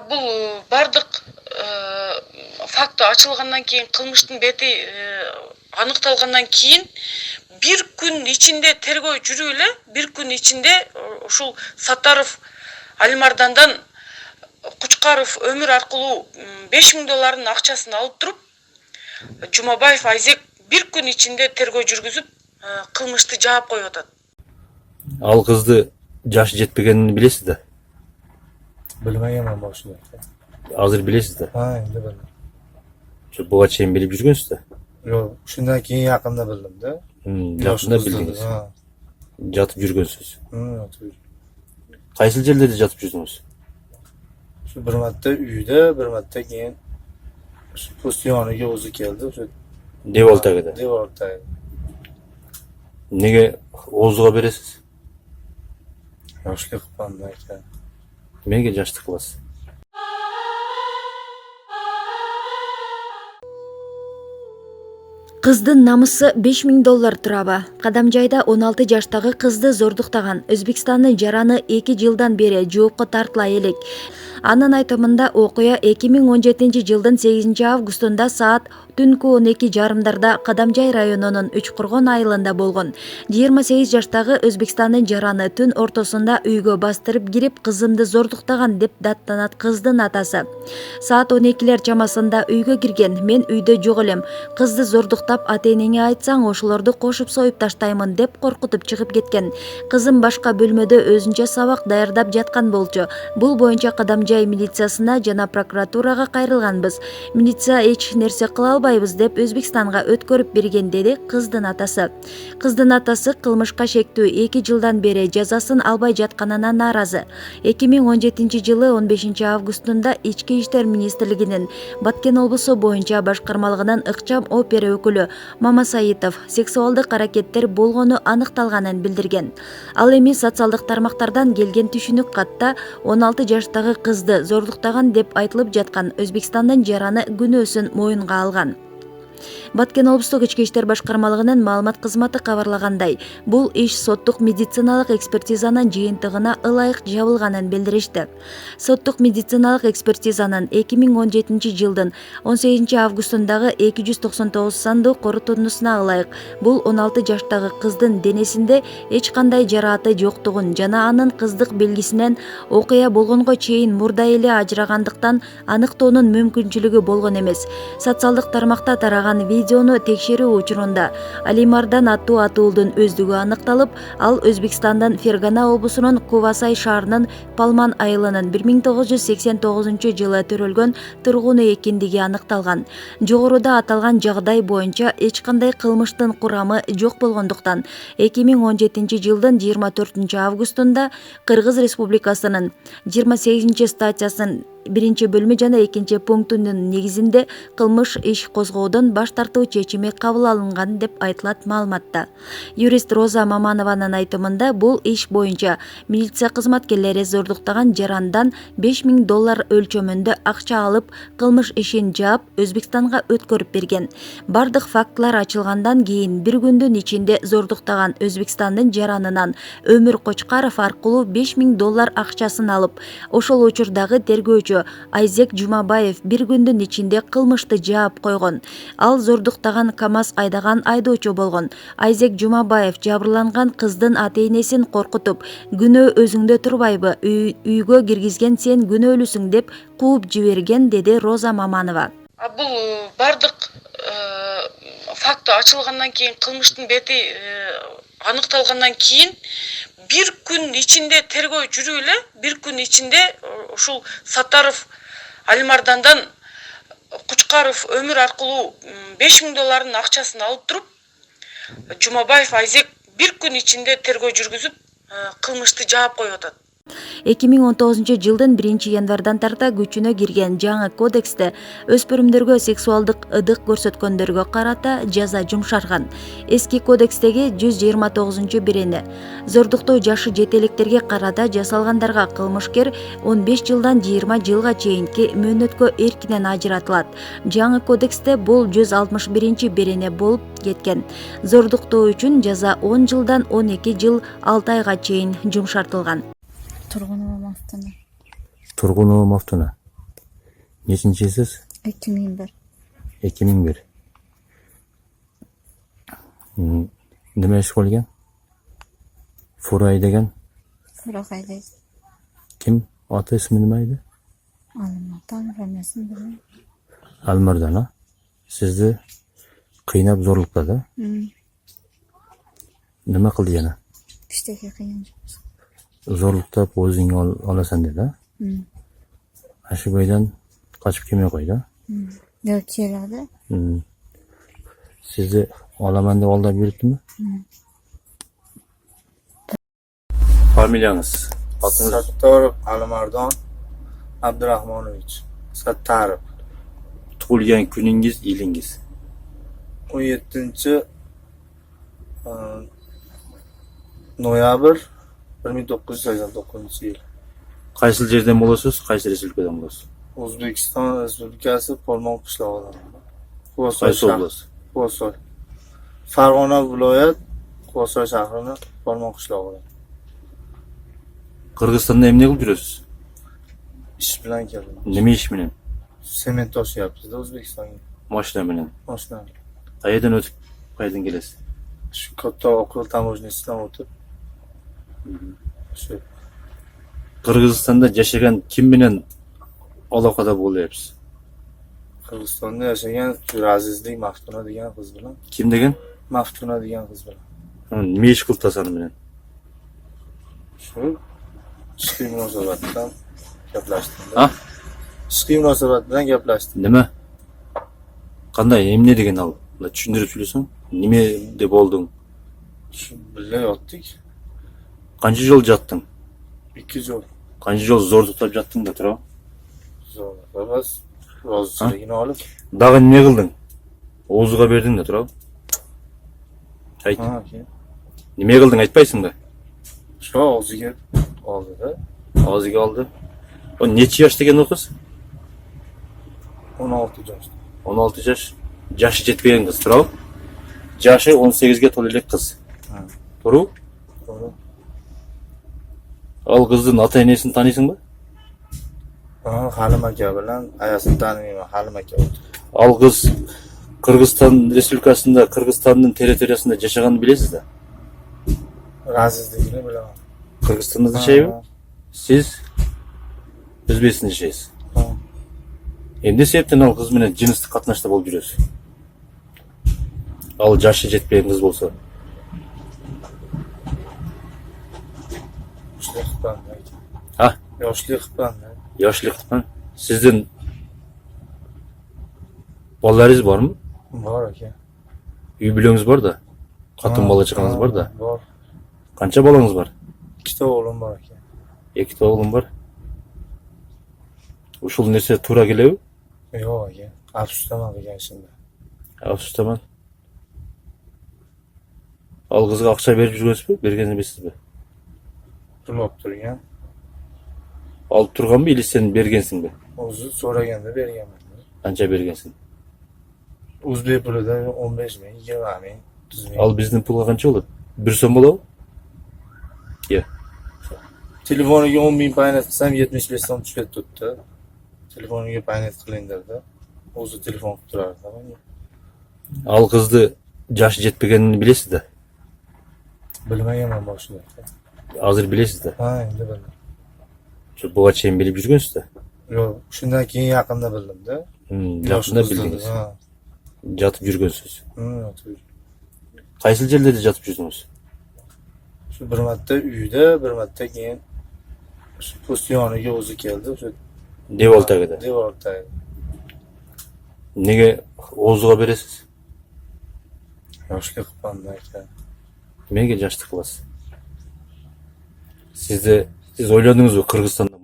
Бул бардык факты ачылгандан кийин, кылмыштын бети аныкталгандан кийин бир күн ичинде тергөө жүрүп эле, бир күн ичинде ушул Саттаров Алимардандан Кучкаров Өмүр аркылуу $5000 акчасын алып туруп, Жумабаев Айзек бир күн ичинде тергөө жүргүзүп, кылмышты жаап коюп атат. Ал кызды жашы жетпегенин билесиз да? Bilmeyen başına. Азыр билесиз да? Ha, endi bildim. Буга чейин билип жүргөнсүз да? Yok, şundan keyin yakında bildim de. Жакында билдиңиз. Ha. Жатып жүргөнсүз. Hı, Кайсыл жерлерде жатып жүрдүңүз? şu bir madde üyde, bir madde keyin şu postiyoniga o'zi keldi. Şu Devol tagida. devor tagida. Nega Ozуга бересиz? Yoshlik qilgandan keyin. Nimaga жаштык кыласыз? Кыздын намысы $5000 тураба. Кадамжайда 16 жаштагы кызды зордуктаган Өзбекстандын жараны 2 жылдан бери жоопко тартыла элек. Анын айтымында окуя 2017 жылдын 8 августунда саат түнкү 12:30 Кадамжай районунун Үчкургон айылында болгон. 28 жаштагы Өзбекстандын жараны түн ортосунда үйгө бастырып кирип, кызымды зордуктаган деп даттанат кыздын атасы. Саат 12-лер чамасында үйгө кирген. Мен үйдө жок элем. Кызды зордуктап, ата-энеңе айтсаң, ошолорду кошуп союп таштаймын деп коркутуп чыгып кеткен. Кызым башка бөлмөдө өзүнчө сабак даярдап жаткан болчу. Бул боюнча Кадамжай милициясына жана прокуратурага кайрылганбыз. Милиция эч нерсе кыла албайбыз деп Өзбекстанга өткөрүп берген, деди кыздын атасы. Кыздын атасы кылмышка шектүү 2 жылдан бери жазасын албай жатканына нааразы. 2017 жылы 15 августунда Ички иштер министрлигинин Баткен облусу боюнча башкармалыгынын ыкчам опера өкүлү Мамасаитов сексуалдык аракеттер болгону аныкталганын билдирген. Ал эми социалдык тармактардан келген түшүнүк катта 16 жаштагы кызды зордуктаган деп айтылып жаткан Өзбекстандын жараны күнөөсүн моюнга алган. Баткен облустук ички иштер башкармалыгынын маалымат кызматы кабарлагандай, бул иш соттук медициналык экспертизанын жыйынтыгына ылайык жабылганын билдиришти. Соттук медициналык экспертизанын 2017 жылдын 18 августундагы 299 сандуу корутундусуна ылайык бул 16 жаштагы кыздын денесинде эч кандай жарааты жоктугун жана анын кыздык белгисинен окуя болгонго чейин мурда эле ажырагандыктан аныктоонун мүмкүнчүлүгү болгон эмес. Социалдык тармакта тараган видеону текшерүү учурунда Алимардан аттуу атуулдун өздүгү аныкталып, ал Өзбекстандын Фергана облусунун Кувасай шаарынын Палман айылынын 1989 жылы төрөлгөн тургуну экендиги аныкталган. Жогоруда аталган жагдай боюнча эч кандай кылмыштын курамы жок болгондуктан 2017 жылдын 24 августунда Кыргыз Республикасынын 28 статьясын 1-бөлүмү жана 2 пунктунун негизинде кылмыш иш козгоодон баш тартуу чечими кабыл алынган деп айтылат маалыматта. Юрист Роза Маманованын айтымында бул иш боюнча милиция кызматкерлери зордуктаган жарандан $5000 өлчөмүндө акча алып, кылмыш ишин жаап, Өзбекстанга өткөрүп берген. Бардык фактылар ачылгандан кийин бир күндүн ичинде зордуктаган Өзбекстандын жаранынан Өмүр Кочкаров аркылуу $5000 акчасын алып, ошол учурдагы тергөөчү Айзек Жумабаев бир күндүн ичинде кылмышты жаап койгон. Ал зордуктаган КамАЗ айдаган айдоочу болгон. Айзек Жумабаев жабырланган кыздын ата-энесин коркутуп, күнөө өзүңдө турбайбы, үйгө киргизген сен күнөөлүсүң деп кууп жиберген, деди Роза Маманова. Бул бардык факты ачылгандан кийин, кылмыштын бети аныкталгандан кийин бир күн ичинде тергөө жүрүп эле, бир күн ичинде ушул Саттаров Алимардандан Кучкаров Өмүр аркылуу $5000 акчасын алып туруп, Жумабаев Айзек бир күн ичинде тергөө жүргүзүп, кылмышты жаап коюп атат. 2019 жылдын 1 январдан тарта күчүнө кирген жаңы кодексте өспүрүмдөргө сексуалдык ыдык көрсөткөндөргө карата жаза жумшарган. Эски кодекстеги 129-берени зордуктоо жашы жетелектерге карата жасалгандарга кылмышкер 15 жылдан 20 жылга чейинки мөөнөткө эркинен ажыратылат. Жаңы кодексте бул 161-берени болуп кеткен. Зордуктоо үчүн жаза 10 жылдан 12 жыл 6 айга чейин жумшартылган. Тургунова Мафтуна. Тургунова Мафтуна. Nechinchi yilsiz? 2001. 2001. Nima ish qilgan? Fura haydagан. Fura haydaydi. Kim? Oti ismi nima edi? Alimardon familiyasini bilmayman. Almardon, ha? Sizni qiynab zo'rliqladi. Nima qildi yana? Ishtaka qiyin. Zo'rliqlab o'zing olasan dedi. Shu boydan qochib kelmay qo'ydi. Yo'q, keladi. Sizni olaman deb aldab yuribdimi? Familiyangiz? Otiniz? Sattorov Alimardon Abdurahmonovich Sattarov. Tug'ilgan kuningiz, yilingiz? 17 noyabr 1989 yil. Qaysi yerdan bo'lasiz? Qaysi respublikadan bo'lasiz? O'zbekiston Respublikasi Farg'ona qishlog'idan. Qaysi oblast? Quvasoy. Farg'ona viloyat Quvasoy shahrini Farg'ona qishlog'idan. Qirg'izistonda nima qilib yurasiz? Ish bilan keldim. Nima ish bilan? Sement toshyapmiz-da O'zbekistonga. Mashina bilan. Mashina. Qayerdan o'tib, qayerdan kelasiz? Shu katta oqil tamojnisidan o'tib. Shu Qirg'izistonda yashagan kim bilan aloqada bo'lyapsiz? Qirg'izistonda yashagan Azizlik Maftuna degan qiz bilan. Kim degan? Maftuna degan qiz bilan. Nima ish qilib tasani bilan? Shu ishqiy munosabatdan gaplashdim. Ha? Ishqiy munosabat bilan gaplashdim. Nima? Qanday? Emne degan al? Tushuntirib tursan? Nima deb olding? Shu birga yotdik. Qancha yil jotding? 2 yil. Qancha yil zo'r tutab jotding-da, turo? Zo'r. Bas rozichiligini olib. Dag'in nima qilding? O'ziga berding-da, turo? Ayt. Ha, keyin. Nima qilding, aytmaysan-da? Shu og'ziga oldi-da. Og'ziga oldi. O necha yosh degan o qiz? 16 yosh. 16 yosh. Yoshi yetmagan qiz, turo? Yoshi 18 ga to'lalik qiz. Ha. To'g'ri? To'g'ri. Al qizning ota-onasini taniysingmi? Ha, Halim aka bilan ayasini tanimayman, Halim aka o'tdi. Al qiz Qirg'iziston Respublikasida, Qirg'izistonning territoriyasida yashaganini bilasizda? Azizligini bilaman. Qirg'izistonda yashaymi? Siz O'zbekistonda yashaysiz. Ha. Endi sebepten al qiz bilan jinsli qatnashda bo'lib yurasiz. Al yoshi yetmagan qiz bo'lsa, Yoshlik qilgan. ha, Yoshlik qilgan. yoshlik qilgan. Sizning bolalaringiz bormi? Bor aka. Uy bulangiz bor-da. Xotin bola chaqangiz bor-da. Bor. Qancha bolangiz bor? 2 o'g'lim bor aka. 2 o'g'lim bor. Ushul narsa to'g'ri keladi? Yo'q aka. Afsusdaman degan ishimda. Afsustaman. Al qizga aqcha berib yurgansizmi? Bergan emasizmi? Turib turgan. Olib turganmi, yoki sen bergansingmi? O'zi so'raganda berganman. Qancha bergansin? O'zbek pulida 15 ming, 20 ming, 30 ming. Al bizning pulga qancha bo'ladi? 1 so'm bo'ladi? Yo'q. Telefoniga 10 ming paynet qilsam 75 so'm tushib ketdi. Telefoniga paynet qiling dedi. O'zi telefon qilib turardi. Al qizni yoshi yetmaganini bilasizda? Bilmaganman boshida. Hozir bilasizda? Ha, endi bildim. Shu bo'g'achayin bilib yurgansizda? Yo'q, shundan keyin yaqinda bildim-da. Yaqinda bildingiz. Ha. Yotib yurgansiz. Yotib. Qaysi joylarda yotib yurdingiz? Shu bir marta uyda, bir marta keyin shu post yoniga o'zi keldi, o'sha Devor tagida. devor tagida. Nega o'ziga berasiz? Yoshlik qilganda aka. Nimaga yoshlik qilasiz? Siz o'yladingizmi Qirg'izistonda